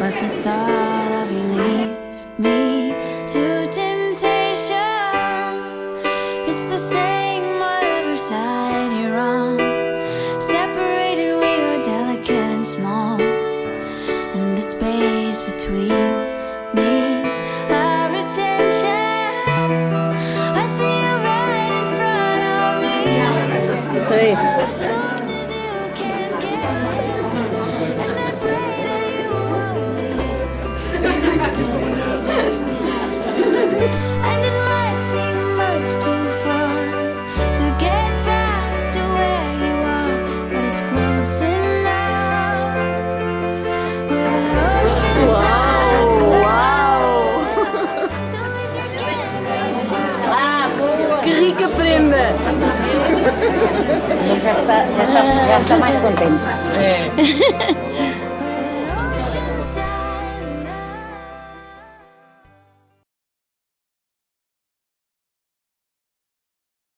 But the thought of you leads me to temptation. It's the same whatever side you're on. Separated we are delicate and small, and the space between needs our attention. I see you right in front of me, Sei. as close as you can get, and I pray that you won't leave. You'll stay dreaming. And it might seem much too far to get back to where you are, but it's close enough. With an ocean size Uau! so if you're getting Que rica prenda! Já está mais contente. É.